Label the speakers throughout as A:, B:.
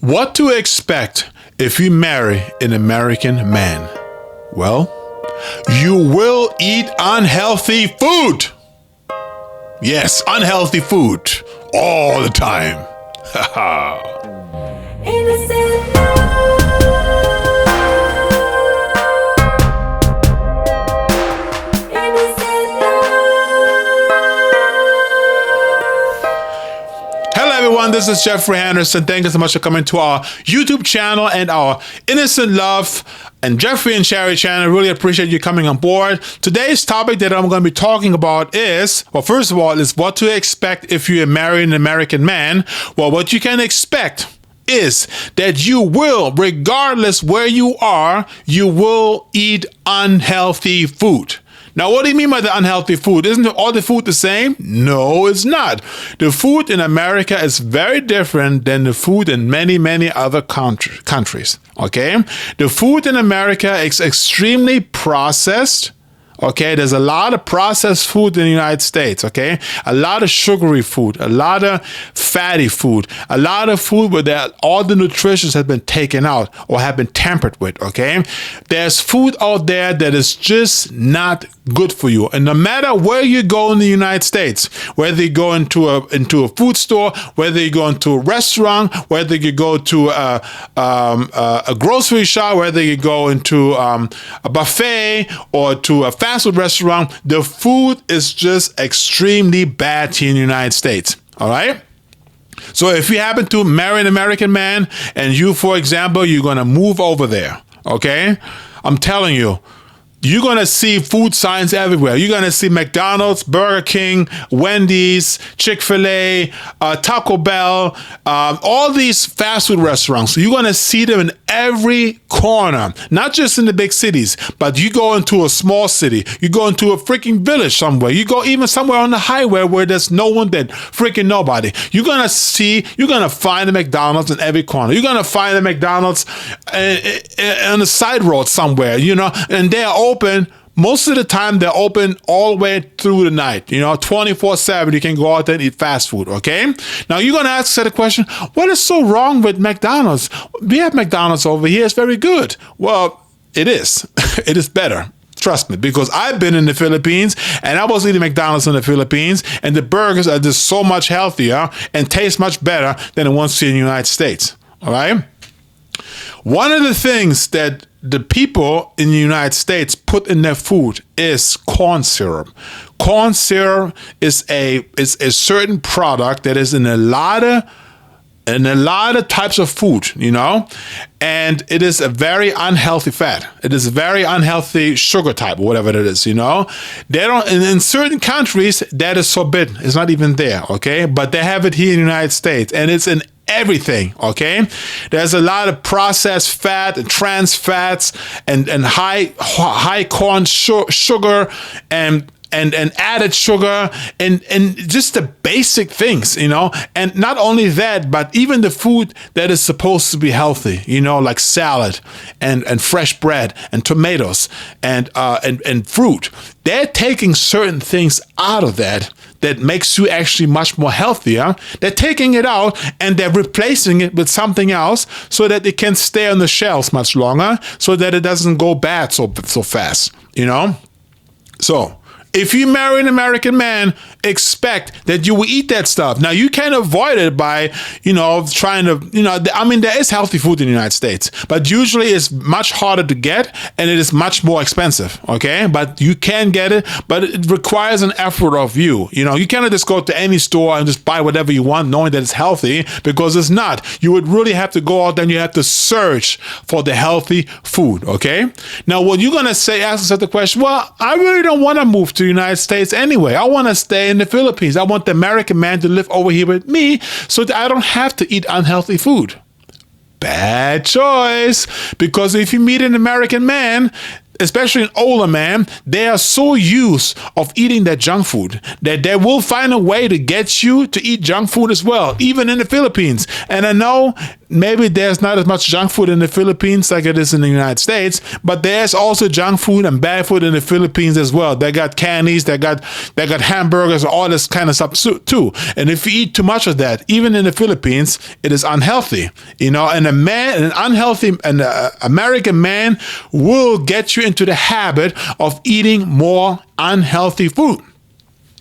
A: What to expect if you marry an American man? Well, you will eat unhealthy food. Yes, unhealthy food all the time.
B: Innocent love. Innocent
A: Hello everyone, this is Geoffrey Henderson. Thank you so much for coming to our YouTube channel and our Innocent Love and Geoffrey and Sherry channel. Really appreciate you coming on board. Today's topic that I'm going to be talking about is, well, first of all, is what to expect if you marry an American man. Well, what you can expect is that you will, regardless where you are, you will eat unhealthy food. Now, what do you mean by the unhealthy food? Isn't all the food the same? No, it's not. The food in America is very different than the food in many, many other countries, okay? The food in America is extremely processed. Okay, there's a lot of processed food in the United States, okay? A lot of sugary food, a lot of fatty food, a lot of food where all the nutrition has been taken out or have been tampered with, okay? There's food out there that is just not good for you. And no matter where you go in the United States, whether you go into a food store, whether you go into a restaurant, whether you go to a grocery shop, whether you go into a buffet or to a fast food restaurant, the food is just extremely bad here in the United States. All right? So if you happen to marry an American man and you, for example, you're going to move over there, okay? I'm telling you, you're going to see food signs everywhere. You're going to see McDonald's, Burger King, Wendy's, Chick-fil-A, Taco Bell, all these fast food restaurants. You're going to see them in every corner, not just in the big cities, but you go into a small city, you go into a freaking village somewhere, you go even somewhere on the highway where there's no one there, freaking nobody. You're going to find a McDonald's in every corner. You're going to find a McDonald's on the side road somewhere, and they're open. Most of the time, they're open all the way through the night, 24/7. You can go out there and eat fast food, okay? Now, you're going to ask the question, what is so wrong with McDonald's? We have McDonald's over here. It's very good. Well, it is. It is better. Trust me, because I've been in the Philippines and I was eating McDonald's in the Philippines, and the burgers are just so much healthier and taste much better than the ones here in the United States, all right? One of the things that the people in the United States put in their food is corn syrup. Corn syrup is a certain product that is in a lot of types of food, and it is a very unhealthy fat. It is a very unhealthy sugar type, or whatever it is, They don't, in certain countries, that is forbidden. It's not even there, okay? But they have it here in the United States, and it's in everything, okay? There's a lot of processed fat and trans fats and high corn sugar and added sugar and just the basic things, and not only that, but even the food that is supposed to be healthy, like salad and fresh bread and tomatoes and fruit. They're taking certain things out of that makes you actually much more healthier. They're taking it out and they're replacing it with something else so that it can stay on the shelves much longer, so that it doesn't go bad so fast, So, if you marry an American man, expect that you will eat that stuff. Now, you can avoid it by, trying to, there is healthy food in the United States, but usually it's much harder to get and it is much more expensive, okay? But you can get it, but it requires an effort of you. You cannot just go to any store and just buy whatever you want knowing that it's healthy, because it's not. You would really have to go out there and you have to search for the healthy food, okay? Now, what you're going to ask yourself the question, well, I really don't want to move to the United States anyway. I want to stay in the Philippines. I want the American man to live over here with me so that I don't have to eat unhealthy food. Bad choice. Because if you meet an American man, especially an older man, they are so used of eating that junk food that they will find a way to get you to eat junk food as well, even in the Philippines. And I know maybe there's not as much junk food in the Philippines like it is in the United States, but there's also junk food and bad food in the Philippines as well. They got candies, they got hamburgers, all this kind of stuff too. And if you eat too much of that, even in the Philippines, it is unhealthy. And an American man will get you into the habit of eating more unhealthy food.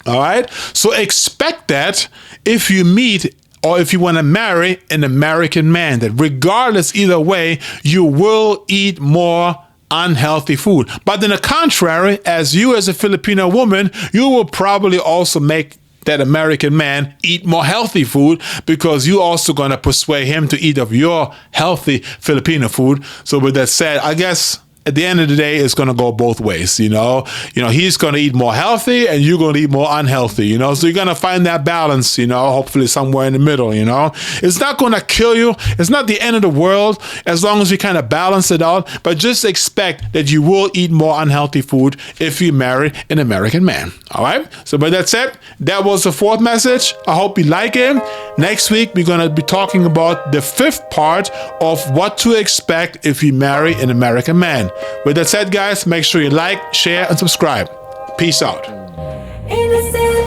A: All right? So expect that if you meet or if you want to marry an American man, that regardless either way, you will eat more unhealthy food. But on the contrary, as a Filipino woman, you will probably also make that American man eat more healthy food, because you're also going to persuade him to eat of your healthy Filipino food. So with that said, I guess at the end of the day, it's going to go both ways. He's going to eat more healthy and you're going to eat more unhealthy, so you're going to find that balance, hopefully somewhere in the middle. It's not going to kill you. It's not the end of the world as long as you kind of balance it out, but just expect that you will eat more unhealthy food if you marry an American man. All right. So with that said, that was the fourth message. I hope you like it. Next week, we're going to be talking about the fifth part of what to expect if you marry an American man. With that said, guys, make sure you like, share, and subscribe. Peace out.
B: Innocent